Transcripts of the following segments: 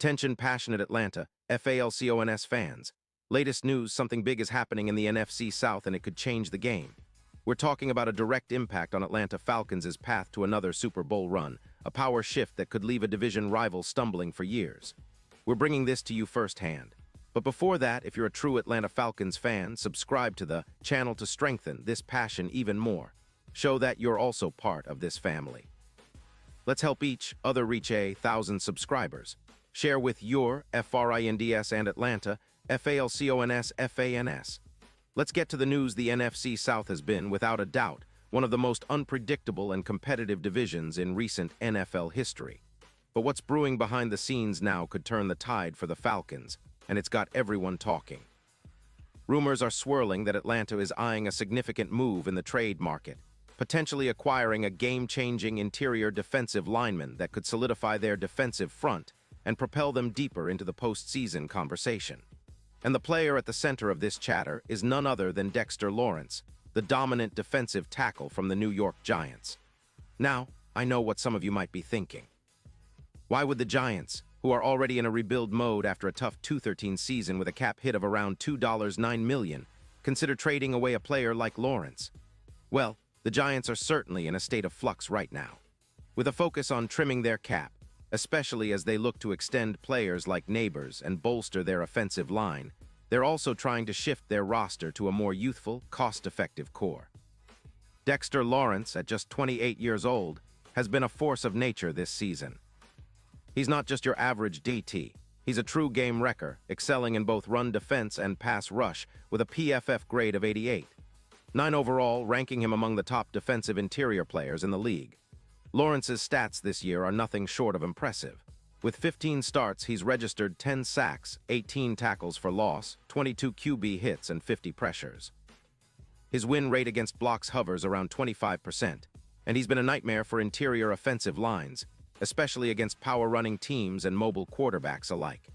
Attention passionate Atlanta, Falcons fans. Latest news, something big is happening in the NFC South and it could change the game. We're talking about a direct impact on Atlanta Falcons' path to another Super Bowl run, a power shift that could leave a division rival stumbling for years. We're bringing this to you firsthand. But before that, if you're a true Atlanta Falcons fan, subscribe to the channel to strengthen this passion even more. Show that you're also part of this family. Let's help each other reach 1,000 subscribers. Share with your FRINDS and Atlanta, FALCONS, FANS. Let's get to the news. The NFC South has been, without a doubt, one of the most unpredictable and competitive divisions in recent NFL history. But what's brewing behind the scenes now could turn the tide for the Falcons, and it's got everyone talking. Rumors are swirling that Atlanta is eyeing a significant move in the trade market, potentially acquiring a game-changing interior defensive lineman that could solidify their defensive front and propel them deeper into the postseason conversation. And the player at the center of this chatter is none other than Dexter Lawrence, the dominant defensive tackle from the New York Giants. Now, I know what some of you might be thinking. Why would the Giants, who are already in a rebuild mode after a tough 2013 season with a cap hit of around $2.9 million, consider trading away a player like Lawrence? Well, the Giants are certainly in a state of flux right now, with a focus on trimming their cap, especially as they look to extend players like Neighbors and bolster their offensive line. They're also trying to shift their roster to a more youthful, cost-effective core. Dexter Lawrence, at just 28 years old, has been a force of nature this season. He's not just your average DT. He's a true game wrecker, excelling in both run defense and pass rush with a PFF grade of 88. 9 overall, ranking him among the top defensive interior players in the league. Lawrence's stats this year are nothing short of impressive. With 15 starts, he's registered 10 sacks, 18 tackles for loss, 22 QB hits, and 50 pressures. His win rate against blocks hovers around 25%, and he's been a nightmare for interior offensive lines, especially against power-running teams and mobile quarterbacks alike.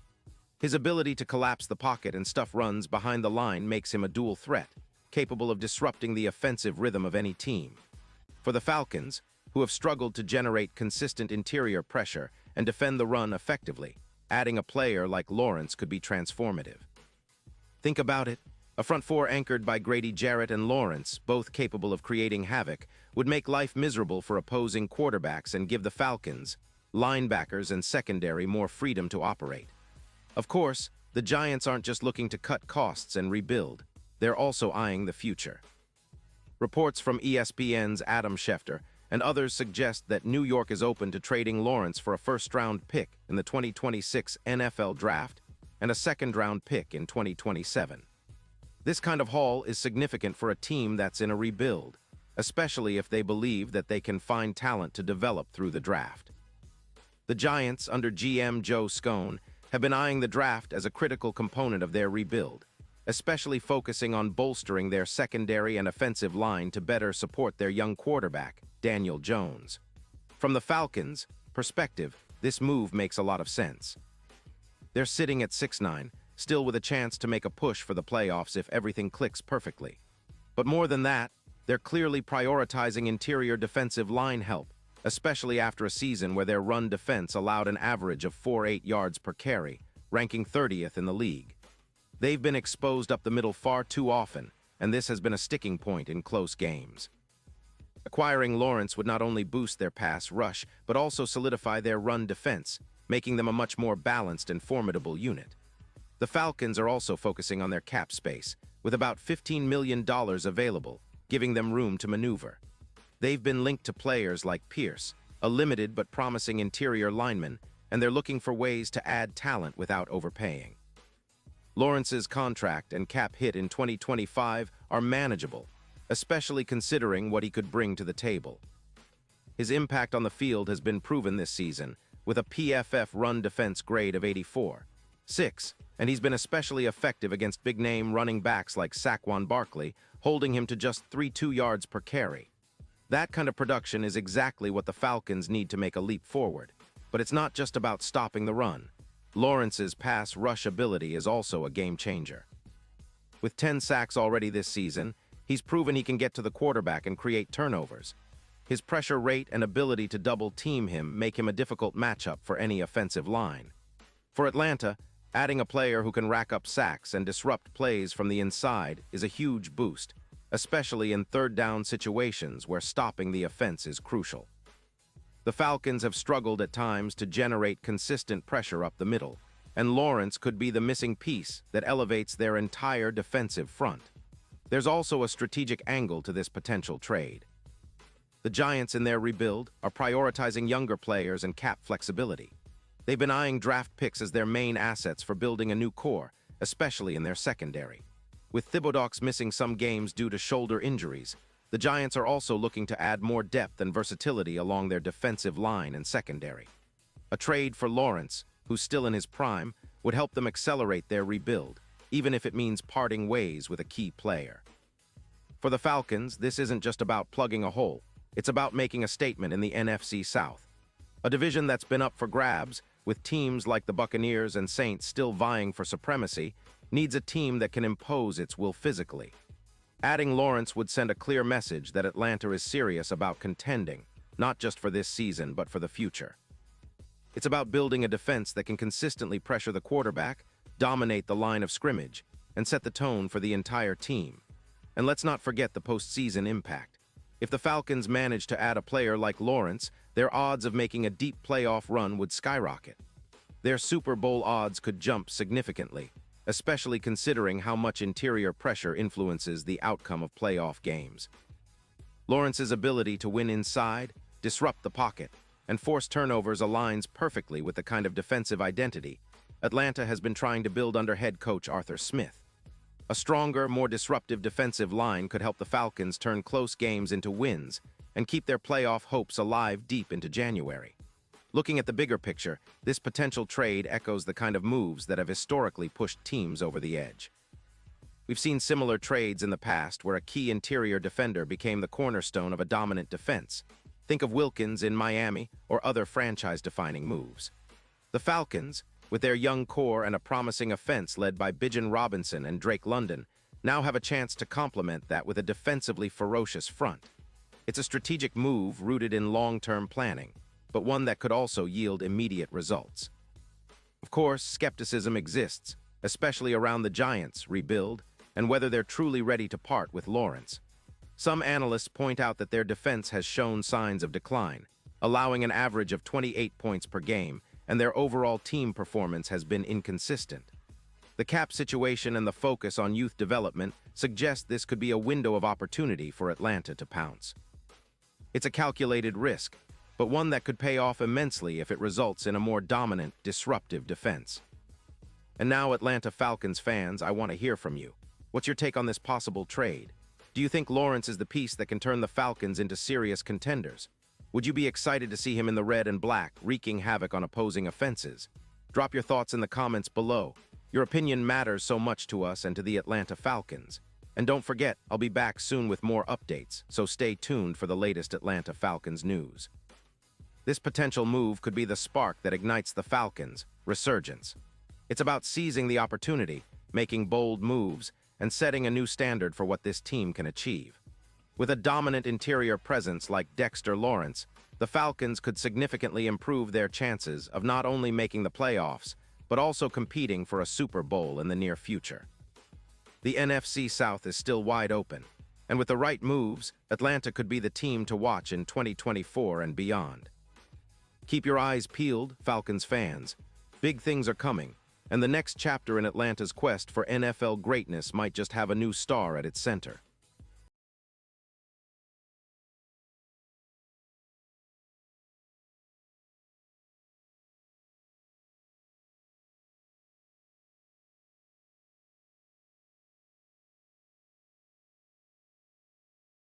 His ability to collapse the pocket and stuff runs behind the line makes him a dual threat, capable of disrupting the offensive rhythm of any team. For the Falcons, who have struggled to generate consistent interior pressure and defend the run effectively, adding a player like Lawrence could be transformative. Think about it. A front four anchored by Grady Jarrett and Lawrence, both capable of creating havoc, would make life miserable for opposing quarterbacks and give the Falcons, linebackers, and secondary more freedom to operate. Of course, the Giants aren't just looking to cut costs and rebuild. They're also eyeing the future. Reports from ESPN's Adam Schefter and others suggest that New York is open to trading Lawrence for a first-round pick in the 2026 NFL Draft and a second-round pick in 2027. This kind of haul is significant for a team that's in a rebuild, especially if they believe that they can find talent to develop through the draft. The Giants, under GM Joe Scone, have been eyeing the draft as a critical component of their rebuild, especially focusing on bolstering their secondary and offensive line to better support their young quarterback, Daniel Jones. From the Falcons' perspective, this move makes a lot of sense. They're sitting at 6-9, still with a chance to make a push for the playoffs if everything clicks perfectly. But more than that, they're clearly prioritizing interior defensive line help, especially after a season where their run defense allowed an average of 4.8 yards per carry, ranking 30th in the league. They've been exposed up the middle far too often, and this has been a sticking point in close games. Acquiring Lawrence would not only boost their pass rush, but also solidify their run defense, making them a much more balanced and formidable unit. The Falcons are also focusing on their cap space, with about $15 million available, giving them room to maneuver. They've been linked to players like Pierce, a limited but promising interior lineman, and they're looking for ways to add talent without overpaying. Lawrence's contract and cap hit in 2025 are manageable, especially considering what he could bring to the table. His impact on the field has been proven this season, with a PFF run defense grade of 84.6, and he's been especially effective against big-name running backs like Saquon Barkley, holding him to just 3.2 yards per carry. That kind of production is exactly what the Falcons need to make a leap forward. But it's not just about stopping the run. Lawrence's pass rush ability is also a game-changer. With 10 sacks already this season, he's proven he can get to the quarterback and create turnovers. His pressure rate and ability to double-team him make him a difficult matchup for any offensive line. For Atlanta, adding a player who can rack up sacks and disrupt plays from the inside is a huge boost, especially in third-down situations where stopping the offense is crucial. The Falcons have struggled at times to generate consistent pressure up the middle, and Lawrence could be the missing piece that elevates their entire defensive front. There's also a strategic angle to this potential trade. The Giants in their rebuild are prioritizing younger players and cap flexibility. They've been eyeing draft picks as their main assets for building a new core, especially in their secondary. With Thibodeaux missing some games due to shoulder injuries, the Giants are also looking to add more depth and versatility along their defensive line and secondary. A trade for Lawrence, who's still in his prime, would help them accelerate their rebuild, even if it means parting ways with a key player. For the Falcons, this isn't just about plugging a hole. It's about making a statement in the NFC South. A division that's been up for grabs, with teams like the Buccaneers and Saints still vying for supremacy, needs a team that can impose its will physically. Adding Lawrence would send a clear message that Atlanta is serious about contending, not just for this season, but for the future. It's about building a defense that can consistently pressure the quarterback, dominate the line of scrimmage, and set the tone for the entire team. And let's not forget the postseason impact. If the Falcons manage to add a player like Lawrence, their odds of making a deep playoff run would skyrocket. Their Super Bowl odds could jump significantly, especially considering how much interior pressure influences the outcome of playoff games. Lawrence's ability to win inside, disrupt the pocket, and force turnovers aligns perfectly with the kind of defensive identity Atlanta has been trying to build under head coach Arthur Smith. A stronger, more disruptive defensive line could help the Falcons turn close games into wins and keep their playoff hopes alive deep into January. Looking at the bigger picture, this potential trade echoes the kind of moves that have historically pushed teams over the edge. We've seen similar trades in the past where a key interior defender became the cornerstone of a dominant defense. Think of Wilkins in Miami or other franchise-defining moves. The Falcons, with their young core and a promising offense led by Bijan Robinson and Drake London, now have a chance to complement that with a defensively ferocious front. It's a strategic move rooted in long-term planning, but one that could also yield immediate results. Of course, skepticism exists, especially around the Giants' rebuild and whether they're truly ready to part with Lawrence. Some analysts point out that their defense has shown signs of decline, allowing an average of 28 points per game, and their overall team performance has been inconsistent. The cap situation and the focus on youth development suggest this could be a window of opportunity for Atlanta to pounce. It's a calculated risk, but one that could pay off immensely if it results in a more dominant, disruptive defense. And now, Atlanta Falcons fans, I want to hear from you. What's your take on this possible trade? Do you think Lawrence is the piece that can turn the Falcons into serious contenders? Would you be excited to see him in the red and black, wreaking havoc on opposing offenses? Drop your thoughts in the comments below. Your opinion matters so much to us and to the Atlanta Falcons. And don't forget, I'll be back soon with more updates, so stay tuned for the latest Atlanta Falcons news. This potential move could be the spark that ignites the Falcons' resurgence. It's about seizing the opportunity, making bold moves, and setting a new standard for what this team can achieve. With a dominant interior presence like Dexter Lawrence, the Falcons could significantly improve their chances of not only making the playoffs, but also competing for a Super Bowl in the near future. The NFC South is still wide open, and with the right moves, Atlanta could be the team to watch in 2024 and beyond. Keep your eyes peeled, Falcons fans. Big things are coming, and the next chapter in Atlanta's quest for NFL greatness might just have a new star at its center.